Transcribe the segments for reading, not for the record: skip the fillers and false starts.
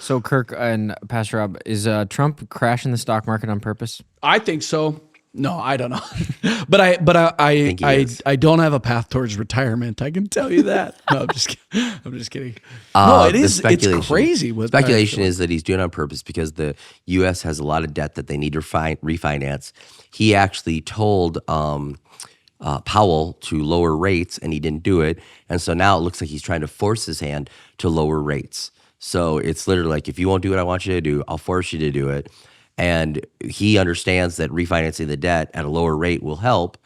So Kirk and Pastor Rob, is Trump crashing the stock market on purpose? I think so. No, I don't know. but think he is. I don't have a path towards retirement. I can tell you that. No, I'm just kidding. I'm just kidding. No, it The is. It's crazy. Speculation is that he's doing it on purpose because the U.S. has a lot of debt that they need to refinance. He actually told Powell to lower rates, and he didn't do it. And so now it looks like he's trying to force his hand to lower rates. So it's literally like, if you won't do what I want you to do, I'll force you to do it. And he understands that refinancing the debt at a lower rate will help,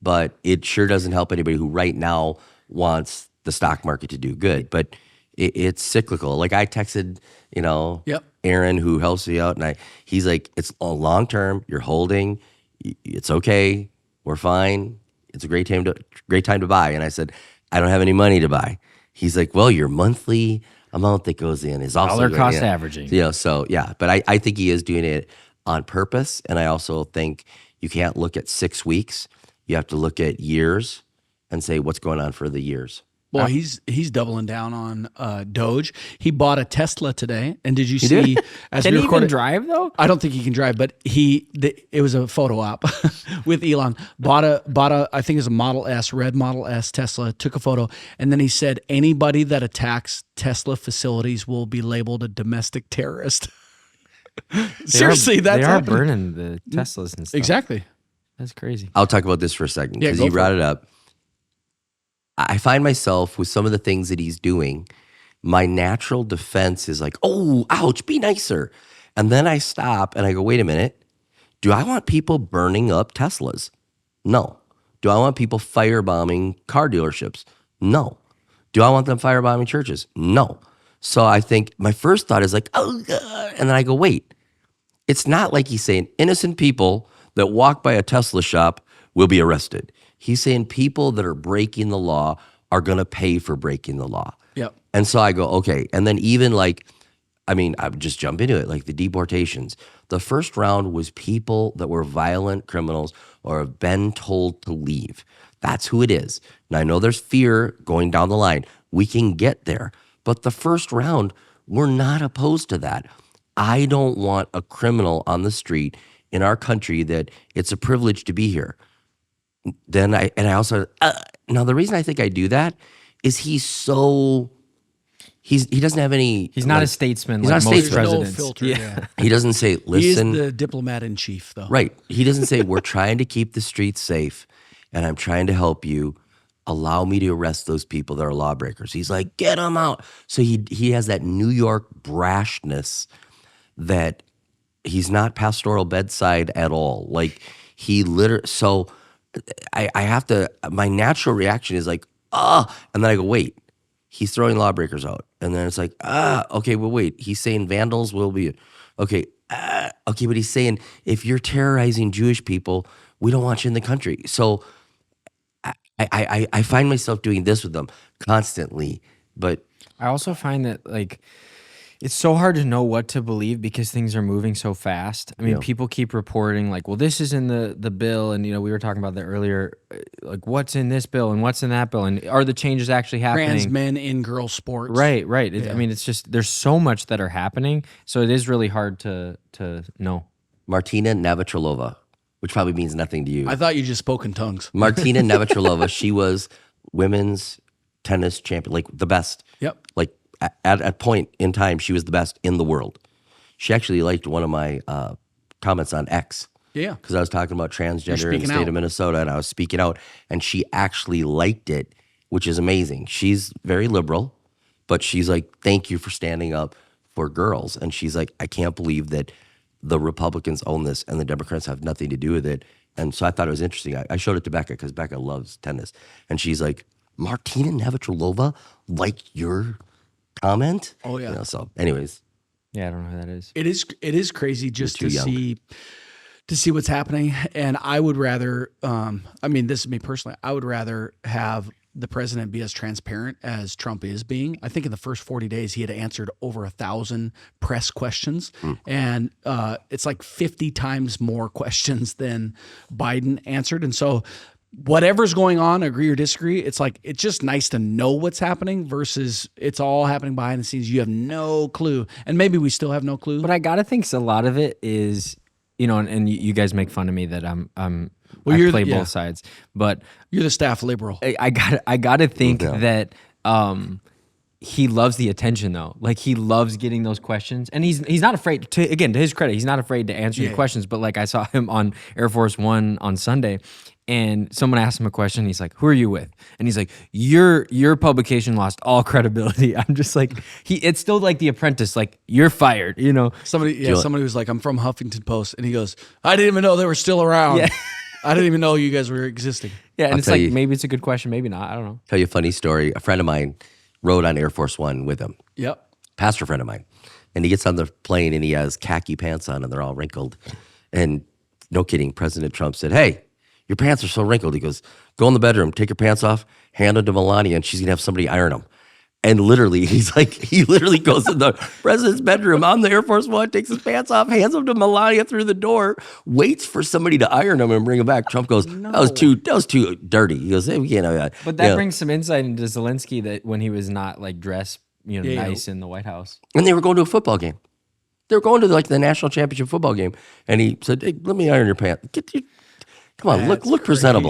but it sure doesn't help anybody who right now wants the stock market to do good. But it's cyclical. Like I texted, Yep. Aaron, who helps me out, and he's like, it's a long term. You're holding. It's okay. We're fine. It's a great time to buy. And I said, I don't have any money to buy. He's like, well, your monthly amount that goes in is also Dollar cost averaging. So yeah, but I think he is doing it on purpose, and I also think you can't look at 6 weeks. You have to look at years and say what's going on for the years. Well, he's doubling down on Doge. He bought a Tesla today, and did you see? As Can we he even recorded, drive though? I don't think he can drive, but it was a photo op with Elon. Bought a I think it's a Model S, red Model S Tesla. Took a photo, and then he said anybody that attacks Tesla facilities will be labeled a domestic terrorist. Seriously, they are happening. burning the Teslas and stuff. Exactly. That's crazy. I'll talk about this for a second Yeah, because go you for brought it up. I find myself with some of the things that he's doing, my natural defense is like, oh, ouch, be nicer. And then I stop and I go, wait a minute. Do I want people burning up Teslas? No. Do I want people firebombing car dealerships? No. Do I want them firebombing churches? No. So I think my first thought is like, oh, God. And then I go, wait. It's not like he's saying innocent people that walk by a Tesla shop will be arrested. He's saying people that are breaking the law are going to pay for breaking the law. Yep. And so I go, okay. And then even I would just jump into it, like the deportations. The first round was people that were violent criminals or have been told to leave. That's who it is. And I know there's fear going down the line. We can get there. But the first round, we're not opposed to that. I don't want a criminal on the street in our country that it's a privilege to be here. Then I also now the reason I think I do that is he doesn't have any. He's not a statesman. He's like not a most statesman. presidents. No filter. Yeah. He doesn't say, He is listen. the diplomat in chief, though. Right. He doesn't say, we're trying to keep the streets safe and I'm trying to help you. Allow me to arrest those people that are lawbreakers. He's like, get them out. So he has that New York brashness that he's not pastoral bedside at all. Like he literally, so I have to, my natural reaction is like, and then I go, wait, he's throwing lawbreakers out. And then it's like, okay, well, wait, he's saying vandals will be, okay, but he's saying if you're terrorizing Jewish people, we don't want you in the country. So I find myself doing this with them constantly, but I also find that it's so hard to know what to believe because things are moving so fast. I mean, people keep reporting like, well, this is in the bill. And, we were talking about that earlier, like what's in this bill and what's in that bill? And are the changes actually happening? Trans men in girl sports. Right. I mean, it's just, there's so much that are happening. So it is really hard to know. Martina Navratilova, which probably means nothing to you. I thought you just spoke in tongues. Martina Navratilova, she was women's tennis champion, like the best. Yep. Like at a point in time, she was the best in the world. She actually liked one of my comments on X. Yeah. Because I was talking about transgender in the state out. of Minnesota, and I was speaking out, and she actually liked it, which is amazing. She's very liberal, but she's like, thank you for standing up for girls. And she's like, I can't believe that the Republicans own this and the Democrats have nothing to do with it. And so I thought it was interesting. I showed it to Becca because Becca loves tennis. And she's like, Martina Navratilova liked your comment? Oh, yeah. So anyways. Yeah, I don't know who that is. It is crazy just You're to too see what's happening. And I would rather, this is me personally, I would rather have the president be as transparent as Trump is being. I think in the first 40 days, he had answered over 1,000 press questions. And it's like 50 times more questions than Biden answered. And so whatever's going on, agree or disagree, it's like it's just nice to know what's happening versus it's all happening behind the scenes. You have no clue, and maybe we still have no clue. But I gotta think a lot of it is, and you guys make fun of me that Well, I you're play yeah. both sides, but You're the staff liberal. I gotta think Yeah. that he loves the attention though. Like he loves getting those questions, and he's not afraid to. Again, to his credit, he's not afraid to answer Yeah. the questions. But like I saw him on Air Force One on Sunday, and someone asked him a question. He's like, "Who are you with?" And he's like, "Your publication lost all credibility." I'm just like, it's still like The Apprentice. Like you're fired. Somebody was like, "I'm from Huffington Post," and he goes, "I didn't even know they were still around. Yeah. I didn't even know you guys were existing." Yeah, and I'll it's tell like you. maybe it's a good question, maybe not. I don't know. Tell you a funny story. A friend of mine rode on Air Force One with him. Yep. Pastor friend of mine. And he gets on the plane and he has khaki pants on and they're all wrinkled. And no kidding, President Trump said, "Hey, your pants are so wrinkled." He goes, "Go in the bedroom, take your pants off, hand them to Melania, and she's gonna have somebody iron them." And literally, he literally goes in the president's bedroom on the Air Force One, takes his pants off, hands them to Melania through the door, waits for somebody to iron them and bring them back. Trump goes, that was too dirty. He goes, "Hey, But that brings some insight into Zelensky that when he was not like dressed, nice in the White House. And they were going to a football game. They were going to like the national championship football game. And he said, "Hey, let me iron your pants. Come on, look presentable."